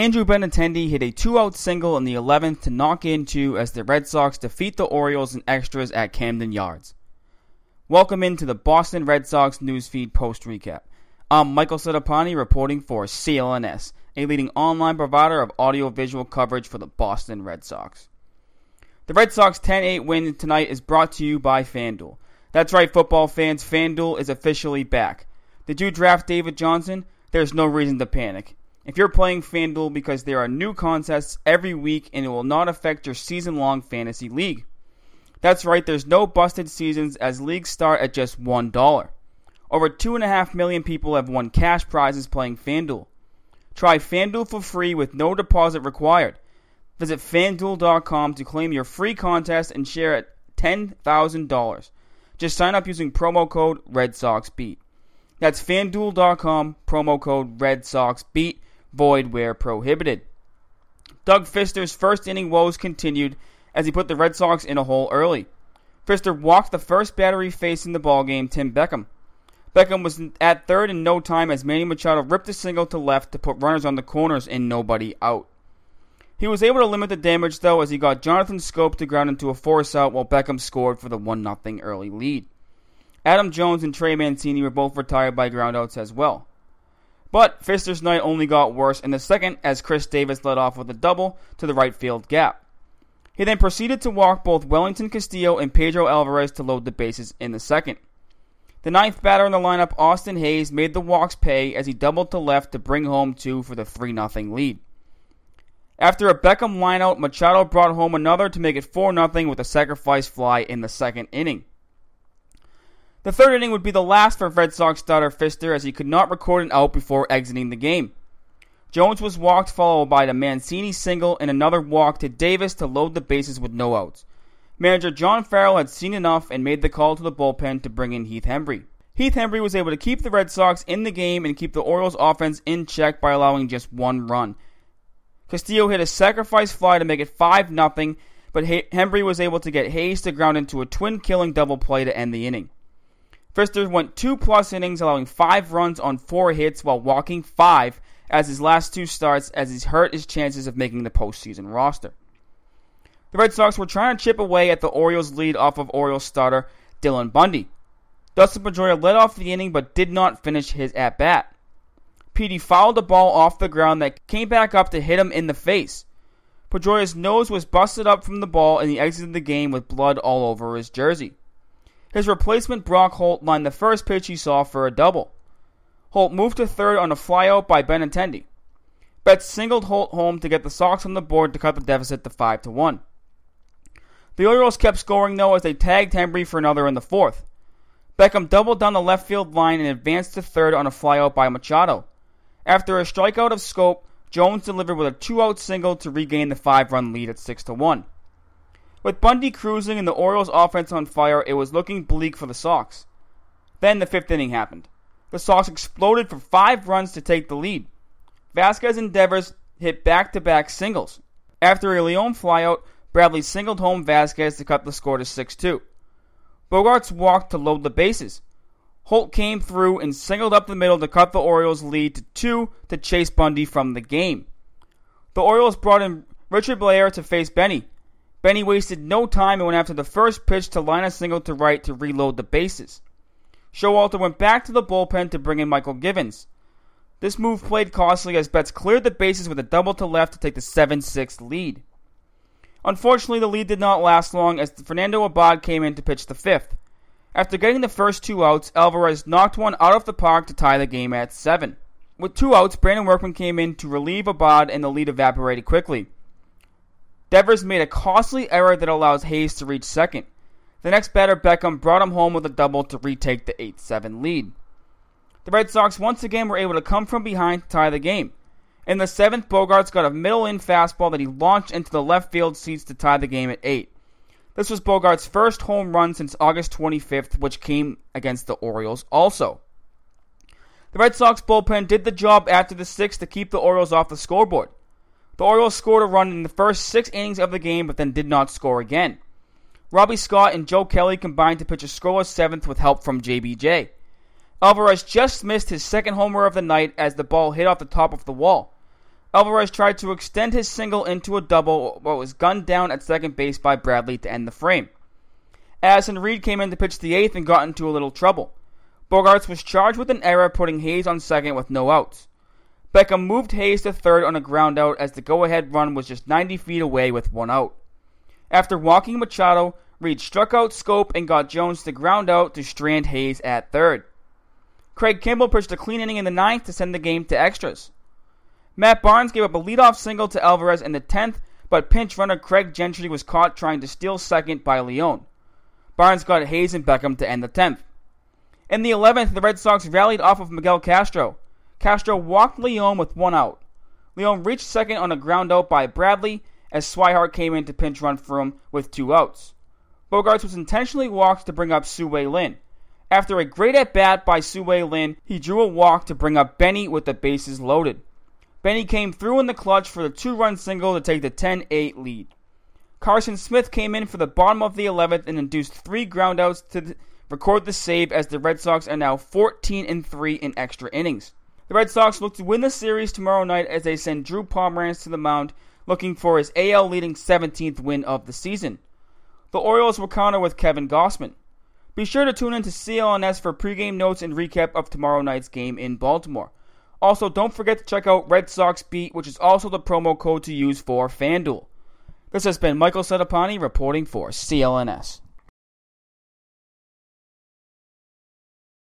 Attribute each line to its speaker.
Speaker 1: Andrew Benintendi hit a 2-out single in the 11th to knock in 2 as the Red Sox defeat the Orioles in extras at Camden Yards. Welcome into the Boston Red Sox newsfeed post-recap. I'm Michael Settipani reporting for CLNS, a leading online provider of audio-visual coverage for the Boston Red Sox. The Red Sox 10-8 win tonight is brought to you by FanDuel. That's right, football fans, FanDuel is officially back. Did you draft David Johnson? There's no reason to panic. If you're playing FanDuel, because there are new contests every week and it will not affect your season-long fantasy league. That's right, there's no busted seasons as leagues start at just $1. Over 2.5 million people have won cash prizes playing FanDuel. Try FanDuel for free with no deposit required. Visit FanDuel.com to claim your free contest and share at $10,000. Just sign up using promo code RedSoxBeat. That's FanDuel.com, promo code RedSoxBeat, void where prohibited. Doug Fister's first inning woes continued as he put the Red Sox in a hole early. Fister walked the first batter he faced in the ballgame, Tim Beckham. Beckham was at third in no time as Manny Machado ripped a single to left to put runners on the corners and nobody out. He was able to limit the damage though as he got Jonathan Schoop to ground into a force out while Beckham scored for the 1-0 early lead. Adam Jones and Trey Mancini were both retired by groundouts as well. But Fister's night only got worse in the second as Chris Davis led off with a double to the right field gap. He then proceeded to walk both Wellington Castillo and Pedro Alvarez to load the bases in the second. The ninth batter in the lineup, Austin Hayes, made the walks pay as he doubled to left to bring home 2 for the 3-0 lead. After a Beckham lineout, Machado brought home another to make it 4-0 with a sacrifice fly in the second inning. The third inning would be the last for Red Sox starter Fister as he could not record an out before exiting the game. Jones was walked, followed by the Mancini single and another walk to Davis to load the bases with no outs. Manager John Farrell had seen enough and made the call to the bullpen to bring in Heath Hembree. Heath Hembree was able to keep the Red Sox in the game and keep the Orioles offense in check by allowing just 1 run. Castillo hit a sacrifice fly to make it 5-0, but Hembree was able to get Hayes to ground into a twin-killing double play to end the inning. Fister went 2+ innings, allowing 5 runs on 4 hits while walking 5 as his last 2 starts as he's hurt his chances of making the postseason roster. The Red Sox were trying to chip away at the Orioles' lead off of Orioles starter Dylan Bundy. Dustin Pedroia led off the inning but did not finish his at-bat. Petey fouled the ball off the ground that came back up to hit him in the face. Pedroia's nose was busted up from the ball and he exited the game with blood all over his jersey. His replacement Brock Holt lined the first pitch he saw for a double. Holt moved to third on a flyout by Benintendi. Betts singled Holt home to get the Sox on the board to cut the deficit to 5-1. The Orioles kept scoring though as they tagged Hembree for another in the fourth. Beckham doubled down the left field line and advanced to third on a flyout by Machado. After a strikeout of Schoop, Jones delivered with a 2-out single to regain the 5-run lead at 6-1. With Bundy cruising and the Orioles offense on fire, it was looking bleak for the Sox. Then the 5th inning happened. The Sox exploded for 5 runs to take the lead. Vasquez and Devers hit back-to-back singles. After a Leon flyout, Bradley singled home Vasquez to cut the score to 6-2. Bogaerts walked to load the bases. Holt came through and singled up the middle to cut the Orioles' lead to 2 to chase Bundy from the game. The Orioles brought in Richard Blair to face Benny. Benny wasted no time and went after the first pitch to line a single to right to reload the bases. Showalter went back to the bullpen to bring in Michael Givens. This move played costly as Betts cleared the bases with a double to left to take the 7-6 lead. Unfortunately, the lead did not last long as Fernando Abad came in to pitch the 5th. After getting the first 2 outs, Alvarez knocked one out of the park to tie the game at 7. With 2 outs, Brandon Workman came in to relieve Abad and the lead evaporated quickly. Devers made a costly error that allows Hayes to reach second. The next batter, Beckham, brought him home with a double to retake the 8-7 lead. The Red Sox once again were able to come from behind to tie the game. In the 7th, Bogaerts got a middle-in fastball that he launched into the left field seats to tie the game at 8. This was Bogaerts' first home run since August 25th, which came against the Orioles also. The Red Sox bullpen did the job after the 6th to keep the Orioles off the scoreboard. The Orioles scored a run in the first 6 innings of the game, but then did not score again. Robbie Scott and Joe Kelly combined to pitch a scoreless 7th with help from JBJ. Alvarez just missed his second homer of the night as the ball hit off the top of the wall. Alvarez tried to extend his single into a double, but was gunned down at second base by Bradley to end the frame. Addison Reed came in to pitch the eighth and got into a little trouble. Bogaerts was charged with an error, putting Hayes on second with no outs. Beckham moved Hayes to third on a ground out as the go-ahead run was just 90 feet away with one out. After walking Machado, Reed struck out Scope and got Jones to ground out to strand Hayes at third. Craig Kimbrell pitched a clean inning in the ninth to send the game to extras. Matt Barnes gave up a leadoff single to Alvarez in the 10th, but pinch runner Craig Gentry was caught trying to steal second by Leone. Barnes got Hayes and Beckham to end the 10th. In the 11th, the Red Sox rallied off of Miguel Castro. Castro walked Leone with one out. Leone reached second on a ground out by Bradley as Swihart came in to pinch run for him with two outs. Bogaerts was intentionally walked to bring up Su-Wei Lin. After a great at-bat by Su-Wei Lin, he drew a walk to bring up Benny with the bases loaded. Benny came through in the clutch for the two-run single to take the 10-8 lead. Carson Smith came in for the bottom of the 11th and induced three groundouts to record the save as the Red Sox are now 14-3 in extra innings. The Red Sox look to win the series tomorrow night as they send Drew Pomeranz to the mound looking for his AL-leading 17th win of the season. The Orioles will counter with Kevin Gausman. Be sure to tune in to CLNS for pregame notes and recap of tomorrow night's game in Baltimore. Also, don't forget to check out Red Sox Beat, which is also the promo code to use for FanDuel. This has been Michael Settipani reporting for CLNS.